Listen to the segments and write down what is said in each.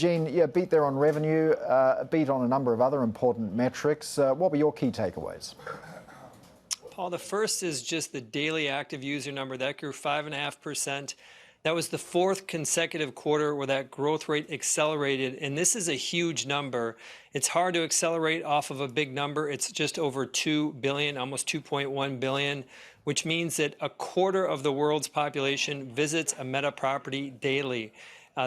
Gene, yeah, beat there on revenue, beat on a number of other important metrics. What were your key takeaways? Paul, the first is just the daily active user number. That grew 5.5%. That was the fourth consecutive quarter where that growth rate accelerated, and this is a huge number. It's hard to accelerate off of a big number. It's just over 2 billion, almost 2.1 billion, which means that a quarter of the world's population visits a Meta property daily.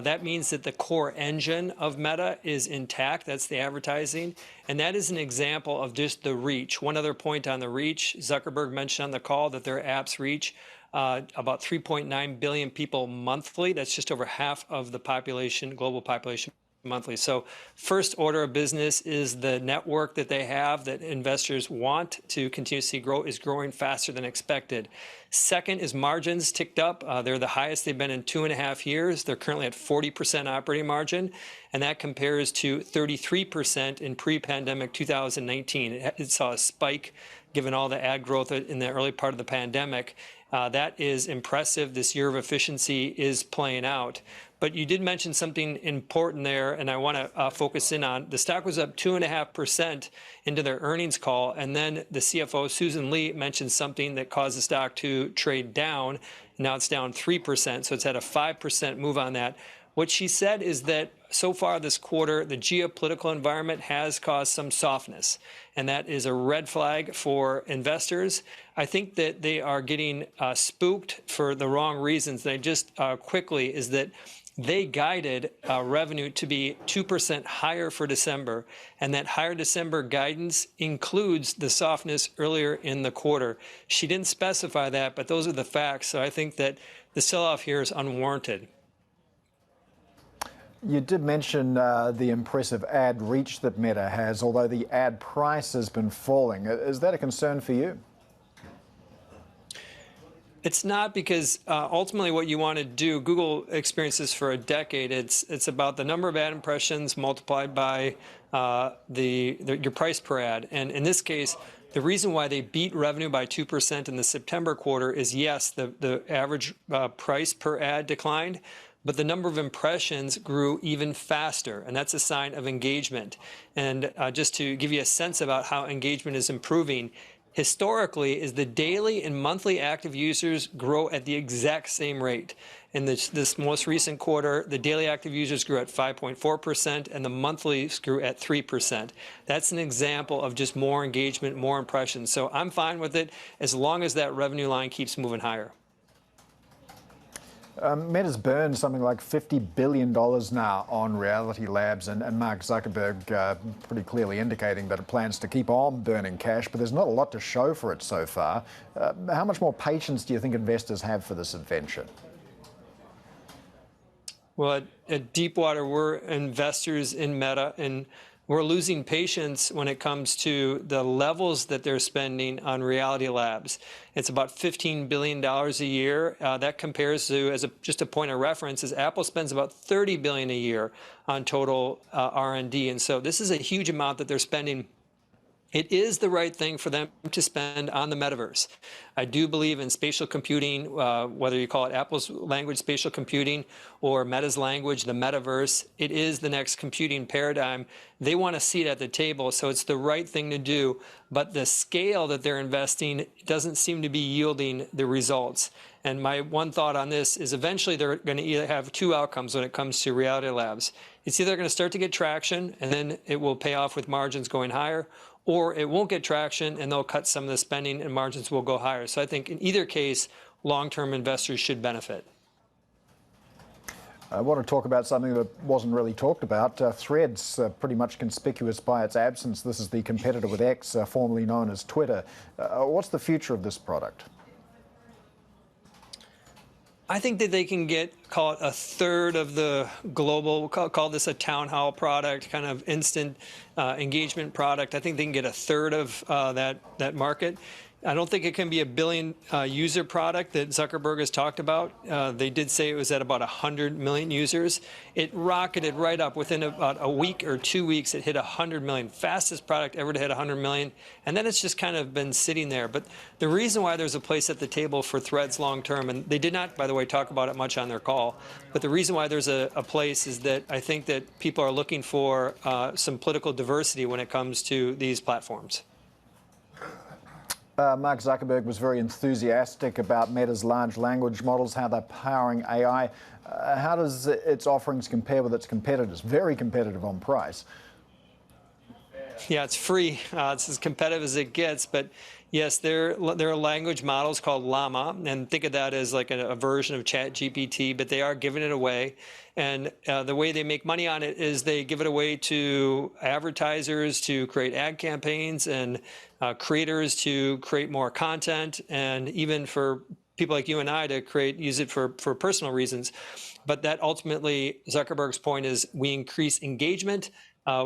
That means that the core engine of Meta is intact. That's the advertising. And that is an example of just the reach. One other point on the reach, Zuckerberg mentioned on the call that their apps reach about 3.9 billion people monthly. That's just over half of the population, global population monthly. So first order of business is the network that they have that investors want to continue to see grow is growing faster than expected. Second is margins ticked up. They're the highest they've been in 2.5 years. They're currently at 40% operating margin, and that compares to 33% in pre-pandemic 2019. It saw a spike given all the ad growth in the early part of the pandemic. That is impressive. This year of efficiency is playing out. But you did mention something important there, and I want to focus in on. The stock was up 2.5% into their earnings call, and then the CFO, Susan Lee, mentioned something that caused the stock to trade down. Now it's down 3%, so it's had a 5% move on that. What she said is that so far this quarter, the geopolitical environment has caused some softness, and that is a red flag for investors. I think that they are getting spooked for the wrong reasons. They just quickly is that they guided revenue to be 2% higher for December, and that higher December guidance includes the softness earlier in the quarter. She didn't specify that, but those are the facts. So I think that the sell-off here is unwarranted. You did mention the impressive ad reach that Meta has, although the ad price has been falling. Is that a concern for you? It's not, because ultimately what you want to do, Google experienced this for a decade. It's about the number of ad impressions multiplied by your price per ad. And in this case, the reason why they beat revenue by 2% in the September quarter is, yes, the average price per ad declined, but the number of impressions grew even faster, and that's a sign of engagement. And just to give you a sense about how engagement is improving, historically, is the daily and monthly active users grow at the exact same rate. In this most recent quarter, the daily active users grew at 5.4%, and the monthlies grew at 3%. That's an example of just more engagement, more impressions. So I'm fine with it as long as that revenue line keeps moving higher. Meta's burned something like $50 billion now on Reality Labs, and Mark Zuckerberg pretty clearly indicating that it plans to keep on burning cash, but there's not a lot to show for it so far. How much more patience do you think investors have for this adventure? Well, at Deepwater, we're investors in Meta, and we're losing patience when it comes to the levels that they're spending on Reality Labs. It's about $15 billion a year. That compares to, just a point of reference, is Apple spends about $30 billion a year on total R&D. And so this is a huge amount that they're spending. It is the right thing for them to spend on the metaverse. I do believe in spatial computing, whether you call it Apple's language, spatial computing, or Meta's language, the metaverse. It is the next computing paradigm. They want to see it at the table, so it's the right thing to do. But the scale that they're investing doesn't seem to be yielding the results. And my one thought on this is eventually they're going to either have two outcomes when it comes to Reality Labs. It's either going to start to get traction, and then it will pay off with margins going higher, or it won't get traction and they'll cut some of the spending and margins will go higher. So I think in either case, long-term investors should benefit. I want to talk about something that wasn't really talked about. Threads, pretty much conspicuous by its absence. This is the competitor with X, formerly known as Twitter. What's the future of this product? I think that they can get, call it a third of the global, call this a town hall product, kind of instant engagement product. I think they can get a third of that market. I don't think it can be a billion user product that Zuckerberg has talked about. They did say it was at about 100 million users. It rocketed right up within about a week or 2 weeks. It hit 100 million, fastest product ever to hit 100 million. And then it's just kind of been sitting there. But the reason why there's a place at the table for Threads long term, and they did not, by the way, talk about it much on their call, but the reason why there's a place is that I think that people are looking for some political diversity when it comes to these platforms. Mark Zuckerberg was very enthusiastic about Meta's large language models, how they're powering AI. How does its offerings compare with its competitors? Very competitive on price. Yeah, it's free. It's as competitive as it gets. But yes, there are language models called Llama, and think of that as like a version of ChatGPT, but they are giving it away. And the way they make money on it is they give it away to advertisers to create ad campaigns and creators to create more content, and even for people like you and I to use it for personal reasons. But that ultimately, Zuckerberg's point is we increase engagement.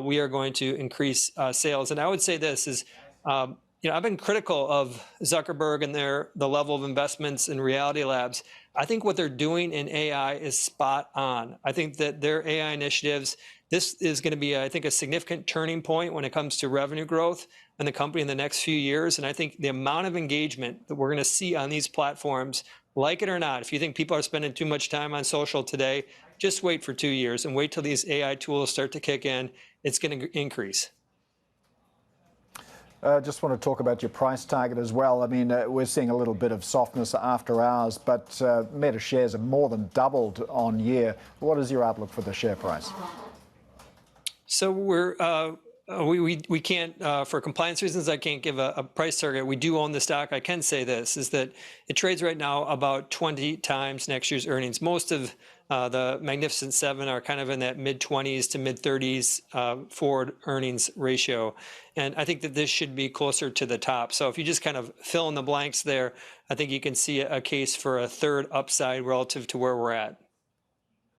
We are going to increase sales. And I would say this is, I've been critical of Zuckerberg and the level of investments in Reality Labs. I think what they're doing in AI is spot on. I think that their AI initiatives, this is going to be, I think, a significant turning point when it comes to revenue growth in the company in the next few years. And I think the amount of engagement that we're going to see on these platforms, like it or not, if you think people are spending too much time on social today, just wait for 2 years and wait till these AI tools start to kick in. It's going to increase. Just want to talk about your price target as well. I mean, we're seeing a little bit of softness after hours, but Meta shares have more than doubled on year. What is your outlook for the share price? So we can't, for compliance reasons, I can't give a price target. We do own the stock. I can say this, is that it trades right now about 20 times next year's earnings. Most of the Magnificent Seven are kind of in that mid-20s to mid-30s forward earnings ratio. And I think that this should be closer to the top. So if you just kind of fill in the blanks there, I think you can see a case for a third upside relative to where we're at.